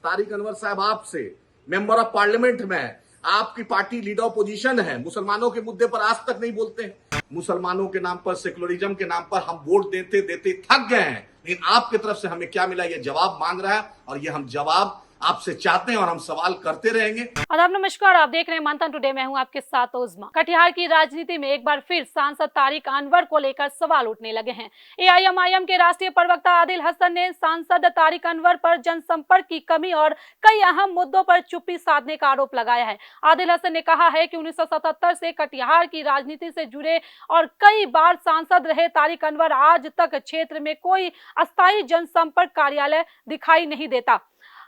तारिक अनवर साहब आपसे, member of parliament में है, आपकी पार्टी लीडर ऑपोजिशन है, मुसलमानों के मुद्दे पर आज तक नहीं बोलते हैं। मुसलमानों के नाम पर, सेकुलरिज्म के नाम पर हम वोट देते देते थक गए हैं, लेकिन आपकी तरफ से हमें क्या मिला, ये जवाब मांग रहा है और ये हम जवाब आपसे चाहते हैं और हम सवाल करते रहेंगे। आदाब, नमस्कार। आप देख रहे हैं मंथन टुडे। मैं हूं आपके साथ उज़मा। कटिहार की राजनीति में एक बार फिर सांसद तारिक अनवर को लेकर सवाल उठने लगे हैं। एआईएमआईएम के राष्ट्रीय प्रवक्ता आदिल हसन ने सांसद तारिक अनवर पर जनसंपर्क की कमी और कई अहम मुद्दों पर चुप्पी साधने का आरोप लगाया है। आदिल हसन ने कहा है कि 1977 से कटिहार की राजनीति से जुड़े और कई बार सांसद रहे तारिक अनवर आज तक क्षेत्र में कोई अस्थायी जनसंपर्क कार्यालय दिखाई नहीं देता।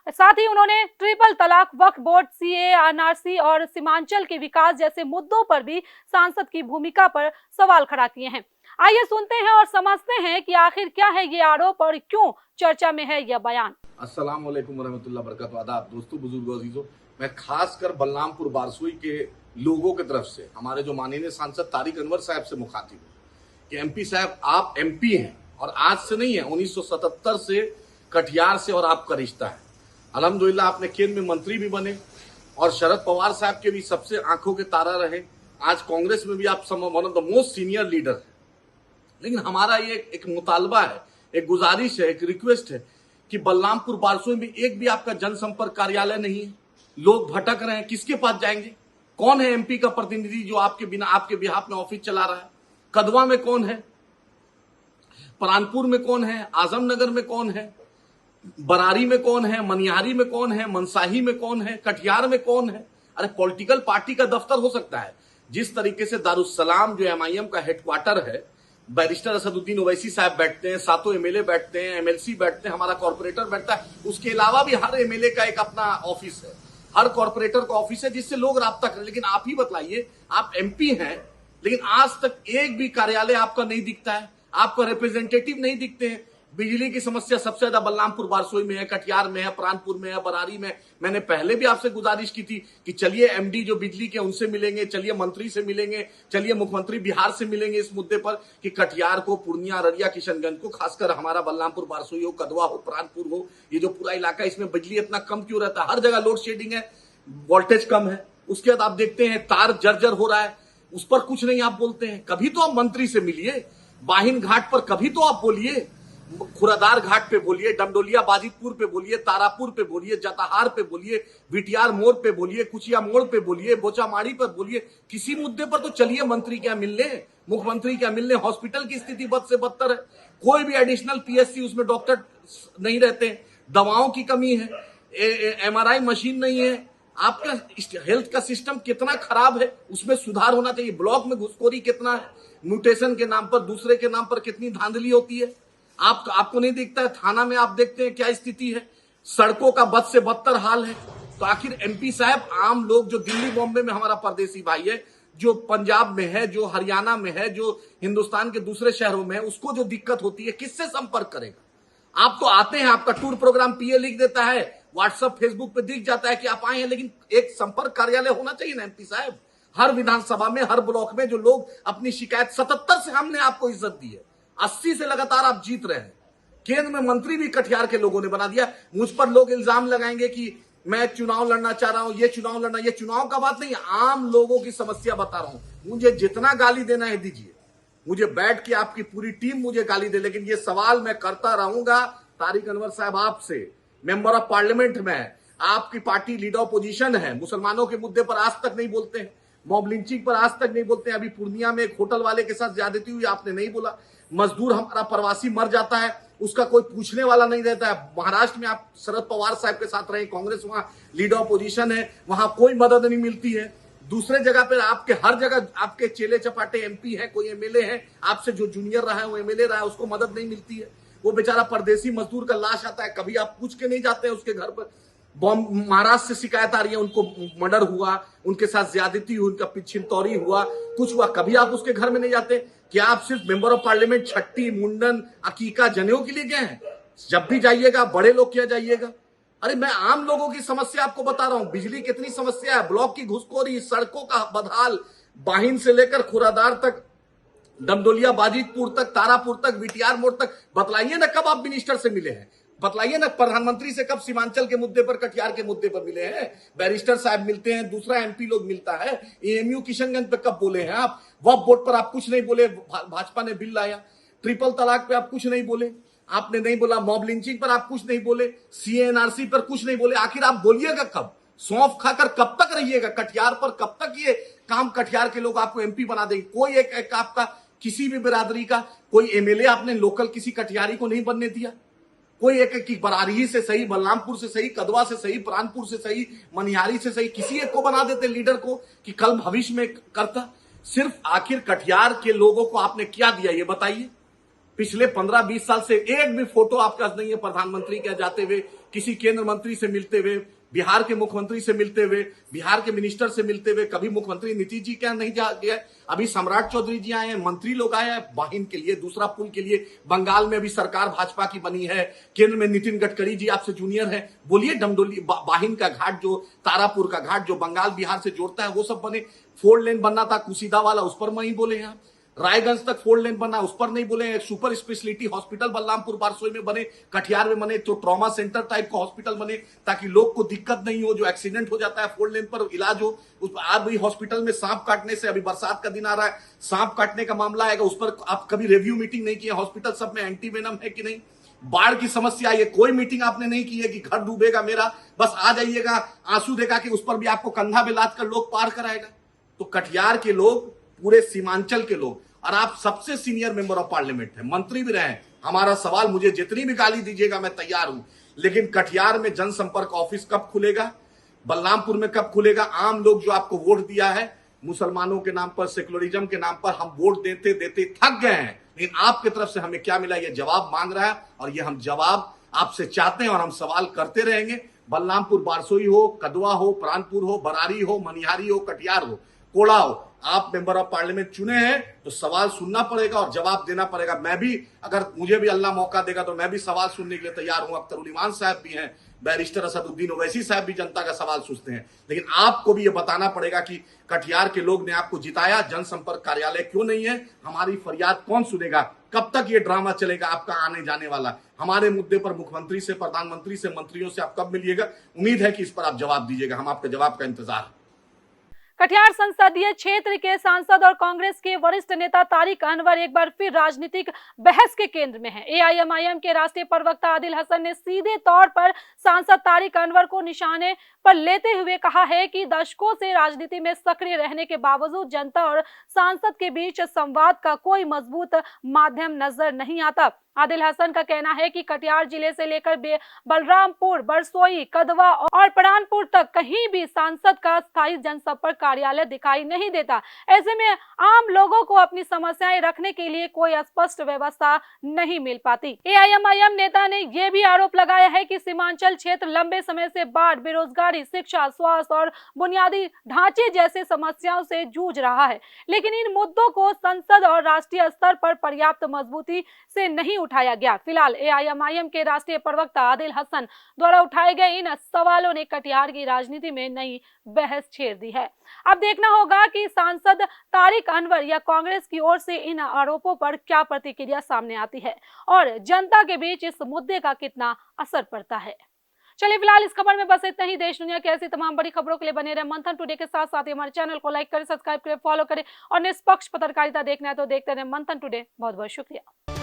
साथ ही उन्होंने ट्रिपल तलाक, वक्फ बोर्ड, सीए, एनआरसी और सीमांचल के विकास जैसे मुद्दों पर भी सांसद की भूमिका पर सवाल खड़ा किए हैं। आइए सुनते हैं और समझते हैं कि आखिर क्या है ये आरोप और क्यों चर्चा में है यह बयान। अस्सलाम वालेकुम रहमतुल्लाह बरकातहू। आदाब दोस्तों, बुजुर्गों, अजीजों, मैं खासकर बलरामपुर बारसोई के लोगों की तरफ से हमारे जो माननीय सांसद तारिक अनवर साहब से मुखातिब हूं कि एमपी साहब, आप एमपी हैं और आज से नहीं है, 1977 से कटिहार से और आपका रिश्ता है। अल्हम्दुलिल्लाह आपने केंद्र में मंत्री भी बने और शरद पवार साहब के भी सबसे आंखों के तारा रहे। आज कांग्रेस में भी आप one of the most senior leader हैं। लेकिन हमारा ये एक मुतालबा है, एक गुजारिश है, एक रिक्वेस्ट है कि बलरामपुर बारसोई में एक भी आपका जनसंपर्क कार्यालय नहीं है। लोग भटक रहे हैं, किसके पास जाएंगे? कौन है एमपी का प्रतिनिधि जो आपके बिना, आपके बिहाफ में ऑफिस चला रहा है? कदवा में कौन है? परानपुर में कौन है? आजमनगर में कौन है? बरारी में कौन है? मनिहारी में कौन है? मनसाही में कौन है? कटिहार में कौन है? अरे पॉलिटिकल पार्टी का दफ्तर हो सकता है। जिस तरीके से दारुस्सलाम जो एमआईएम का हेडक्वार्टर है, बैरिस्टर असदुद्दीन ओवैसी साहब बैठते हैं, सातों एमएलए बैठते हैं, एमएलसी बैठते हैं, हमारा कॉर्पोरेटर बैठता है। उसके अलावा भी हर एमएलए का एक अपना ऑफिस है, हर कॉर्पोरेटर का ऑफिस है जिससे लोग राब्ता करें। लेकिन आप ही बतलाइए, आप एमपी हैं लेकिन आज तक एक भी कार्यालय आपका नहीं दिखता है, आपका रिप्रेजेंटेटिव नहीं दिखते हैं। बिजली की समस्या सबसे ज्यादा बलरामपुर बारसोई में है, कटिहार में है, प्राणपुर में है, बरारी में। मैंने पहले भी आपसे गुजारिश की थी कि चलिए एमडी जो बिजली के उनसे मिलेंगे, चलिए मंत्री से मिलेंगे, चलिए मुख्यमंत्री बिहार से मिलेंगे इस मुद्दे पर कि कटिहार को, पूर्णिया, अररिया, किशनगंज को, खासकर हमारा बलरामपुर बारसोई हो, कदवा हो, प्राणपुर हो, ये जो पूरा इलाका, इसमें बिजली इतना कम क्यों रहता है? हर जगह लोड शेडिंग है, वोल्टेज कम है। उसके बाद आप देखते हैं तार जर्जर हो रहा है, उस पर कुछ नहीं आप बोलते हैं। कभी तो आप मंत्री से मिलिए, बाहिन घाट पर कभी तो आप बोलिए, खुरादार घाट पे बोलिए, डमडोलिया बाजितपुर पे बोलिए, तारापुर पे बोलिए, जताहार पे बोलिए, बीटीआर मोड़ पे बोलिए, कुचिया मोड़ पे बोलिए, बोचामाड़ी पर बोलिए। किसी मुद्दे पर तो चलिए मंत्री क्या मिलने, मुख्यमंत्री क्या मिलने। हॉस्पिटल की स्थिति बद से बदतर है, कोई भी एडिशनल पीएससी उसमें डॉक्टर नहीं रहते, दवाओं की कमी है, एमआरआई मशीन नहीं है। आपका हेल्थ का सिस्टम कितना खराब है, उसमें सुधार होना चाहिए। ब्लॉक में घुसखोरी कितना है, म्यूटेशन के नाम पर, दूसरे के नाम पर कितनी धांधली होती है, आपको नहीं दिखता है। थाना में आप देखते हैं क्या स्थिति है, सड़कों का बद से बदतर हाल है। तो आखिर एमपी साहब, आम लोग जो दिल्ली बॉम्बे में हमारा परदेसी भाई है, जो पंजाब में है, जो हरियाणा में है, जो हिंदुस्तान के दूसरे शहरों में है, उसको जो दिक्कत होती है, किससे संपर्क करेगा? आप तो आते हैं, आपका टूर प्रोग्राम पीए लिख देता है, व्हाट्सएप फेसबुक पे दिख जाता है कि आप आए हैं, लेकिन एक संपर्क कार्यालय होना चाहिए ना एमपी साहब। हर विधानसभा में, हर ब्लॉक में जो लोग अपनी शिकायत, 77 से हमने आपको इज्जत दी है, 80 से लगातार आप जीत रहे हैं। केंद्र में मंत्री भी कटिहार के लोगों ने बना दिया। मुझ पर लोग इल्जाम लगाएंगे कि मैं चुनाव लड़ना चाह रहा हूं, ये चुनाव लड़ना, ये चुनाव का बात नहीं, आम लोगों की समस्या बता रहा हूं। मुझे जितना गाली देना है दीजिए, मुझे बैठ के आपकी पूरी टीम मुझे गाली दे, लेकिन ये सवाल मैं करता रहूंगा। तारिक अनवर साहब आपसे, मेंबर ऑफ पार्लियामेंट में है, आपकी पार्टी लीडर ऑपोजिशन है, मुसलमानों के मुद्दे पर आज तक नहीं बोलते हैं, मॉब लिंचिंग पर आज तक नहीं बोलते हैं। अभी पूर्णिया में एक होटल वाले के साथ ज्यादती हुई, आपने नहीं बोला। मजदूर हमारा प्रवासी मर जाता है, उसका कोई पूछने वाला नहीं रहता है। महाराष्ट्र में आप शरद पवार साहब के साथ रहे, कांग्रेस वहां लीडर ऑपोजिशन है, वहां कोई मदद नहीं मिलती है। दूसरे जगह पर आपके, हर जगह आपके चेले चपाटे एमपी है, कोई एमएलए है, आपसे जो जूनियर रहा है वो एमएलए रहा है, उसको मदद नहीं मिलती है। वो बेचारा परदेसी मजदूर का लाश आता है, कभी आप पूछ के नहीं जाते हैं उसके घर पर। बॉम्ब, महाराष्ट्र से शिकायत आ रही है, उनको मर्डर हुआ, उनके साथ ज्यादती हुई, उनका पिछिनतौरी हुआ, कुछ हुआ, कभी आप उसके घर में नहीं जाते। क्या आप सिर्फ मेंबर ऑफ पार्लियामेंट छट्टी, मुंडन, अकीका, जनेऊ के लिए गए हैं? जब भी जाइएगा बड़े लोग क्या जाइएगा। अरे मैं आम लोगों की समस्या आपको बता रहा हूं। बिजली कितनी समस्या है, ब्लॉक की घुसखोरी, सड़कों का बदहाल, बाहिन से लेकर खुरादार तक, डमडोलिया बाजितपुर तक, तारापुर तक, बीटीआर मोड़ तक। बतलाइए ना कब आप मिनिस्टर से मिले हैं, बतलाइए ना, प्रधानमंत्री से कब सीमांचल के मुद्दे पर, कटिहार के मुद्दे पर मिले हैं? बैरिस्टर साहब मिलते हैं, दूसरा एमपी लोग मिलता है। एएमयू किशनगंज पे कब बोले हैं आप? वक्फ बोर्ड पर आप कुछ नहीं बोले, भाजपा ने बिल लाया। ट्रिपल तलाक पे आप कुछ नहीं बोले, आपने नहीं बोला। मॉब लिंचिंग पर आप कुछ नहीं बोले, सीएनआरसी पर कुछ नहीं बोले। आखिर आप बोलिएगा कब? सौंफ खाकर कब तक रहिएगा? कटिहार पर कब तक ये काम कटिहार के लोग आपको एमपी बना देंगे? कोई एक आपका किसी भी बिरादरी का कोई एमएलए आपने लोकल किसी कटिहारी को नहीं बनने दिया? कोई एक की बरारी से सही, बलरामपुर से सही, कदवा से सही, प्राणपुर से सही, मनिहारी से सही, किसी एक को बना देते लीडर को कि कल भविष्य में करता। सिर्फ आखिर कटिहार के लोगों को आपने क्या दिया ये बताइए? पिछले 15-20 साल से एक भी फोटो आपके पास नहीं है प्रधानमंत्री के जाते हुए, किसी केंद्र मंत्री से मिलते हुए, बिहार के मुख्यमंत्री से मिलते हुए, बिहार के मिनिस्टर से मिलते हुए। कभी मुख्यमंत्री नीतीश जी क्या नहीं जा गया? अभी सम्राट चौधरी जी आए हैं, मंत्री लोग आए हैं वाहिन के लिए, दूसरा पुल के लिए। बंगाल में अभी सरकार भाजपा की बनी है, केंद्र में नितिन गडकरी जी आपसे जूनियर है। बोलिए डमडोली वाहिन का घाट, जो तारापुर का घाट जो बंगाल बिहार से जोड़ता है, वो सब बने। 4 लेन बनना था कुशीदा वाला, उस पर नहीं बोले हैं। रायगंज तक 4 लेन बना, उस पर नहीं बोले। Super speciality hospital Balrampur Barsoi में बने, कटिहार में बने, तो ट्रॉमा सेंटर टाइप का हॉस्पिटल बने ताकि लोग को दिक्कत नहीं हो, जो एक्सीडेंट हो जाता है 4 लेन पर इलाज हो। उस आज भी हॉस्पिटल में सांप काटने से, अभी बरसात का दिन आ रहा है, सांप काटने का मामला आएगा, उस पर आप कभी रिव्यू मीटिंग नहीं किए? हॉस्पिटल सब में एंटीवेनम है कि नहीं? बाढ़ की समस्या है, कोई मीटिंग आपने नहीं की है कि घर डूबेगा मेरा, बस आ जाइएगा आंसू देखा कि उस पर भी आपको कंधा में लाद कर लोग पार कराएगा। तो कटिहार के लोग, पूरे सीमांचल के लोग, और आप सबसे सीनियर मेंबर ऑफ पार्लियामेंट हैं, मंत्री भी रहे। हमारा सवाल, मुझे जितनी भी गाली दीजिएगा मैं तैयार हूं, लेकिन कटिहार में जनसंपर्क ऑफिस कब खुलेगा? बलरामपुर में कब खुलेगा? आम लोग जो आपको वोट दिया है, मुसलमानों के नाम पर, सेकुलरिज्म के नाम पर हम वोट देते देते थक गए हैं, लेकिन आपकी तरफ से हमें क्या मिला? ये जवाब मांग रहा है, और ये हम जवाब आपसे चाहते हैं और हम सवाल करते रहेंगे। बलरामपुर बारसोई हो, कदवा हो, प्राणपुर हो, बरारी हो, मनिहारी हो, कटिहार हो, कोड़ा हो, आप मेंबर ऑफ पार्लियामेंट चुने हैं तो सवाल सुनना पड़ेगा और जवाब देना पड़ेगा। मैं भी, अगर मुझे भी अल्लाह मौका देगा तो मैं भी सवाल सुनने के लिए तैयार हूं। अख्तर उल इमान साहब भी हैं, बैरिस्टर असदुद्दीन ओवैसी साहब भी जनता का सवाल सुनते हैं, लेकिन आपको भी ये बताना पड़ेगा कि कटिहार के लोग ने आपको जिताया, जनसंपर्क कार्यालय क्यों नहीं है? हमारी फरियाद कौन सुनेगा? कब तक ये ड्रामा चलेगा आपका आने जाने वाला? हमारे मुद्दे पर मुख्यमंत्री से, प्रधानमंत्री से, मंत्रियों से आप कब मिलिएगा? उम्मीद है कि इस पर आप जवाब दीजिएगा, हम आपके जवाब का इंतजार है। कटिहार संसदीय क्षेत्र के सांसद और कांग्रेस के वरिष्ठ नेता तारिक अनवर एक बार फिर राजनीतिक बहस के केंद्र में हैं। एआईएमआईएम के राष्ट्रीय प्रवक्ता आदिल हसन ने सीधे तौर पर सांसद तारिक अनवर को निशाने पर लेते हुए कहा है कि दशकों से राजनीति में सक्रिय रहने के बावजूद जनता और सांसद के बीच संवाद का कोई मजबूत माध्यम नजर नहीं आता। आदिल हसन का कहना है कि कटिहार जिले से लेकर बलरामपुर, बरसोई, कदवा और प्राणपुर तक कहीं भी सांसद का स्थायी जनसंपर्क कार्यालय दिखाई नहीं देता। ऐसे में आम लोगों को अपनी समस्याएं रखने के लिए कोई स्पष्ट व्यवस्था नहीं मिल पाती। एआईएमआईएम नेता ने यह भी आरोप लगाया है कि सीमांचल क्षेत्र लंबे समय से बाढ़, बेरोजगारी, शिक्षा, स्वास्थ्य और बुनियादी ढांचे जैसे समस्याओं से जूझ रहा है, लेकिन इन मुद्दों को संसद और राष्ट्रीय स्तर पर पर्याप्त मजबूती से नहीं उठाया गया। फिलहाल एआईएमआईएम के राष्ट्रीय प्रवक्ता आदिल हसन द्वारा उठाए गए इन सवालों ने कटिहार की राजनीति में नई बहस छेड़ दी है। अब देखना होगा कि सांसद तारिक अनवर या कांग्रेस की ओर से इन आरोपों पर क्या प्रतिक्रिया सामने आती है और जनता के बीच इस मुद्दे का कितना असर पड़ता है। चलिए फिलहाल इस खबर में बस इतना ही। देश दुनिया की ऐसी तमाम बड़ी खबरों के लिए बने रहे मंथन टुडे के साथ साथ ही हमारे चैनल को लाइक करें, सब्सक्राइब करें, फॉलो करें और निष्पक्ष पत्रकारिता देखना है तो देखते रहे मंथन टुडे। बहुत बहुत शुक्रिया।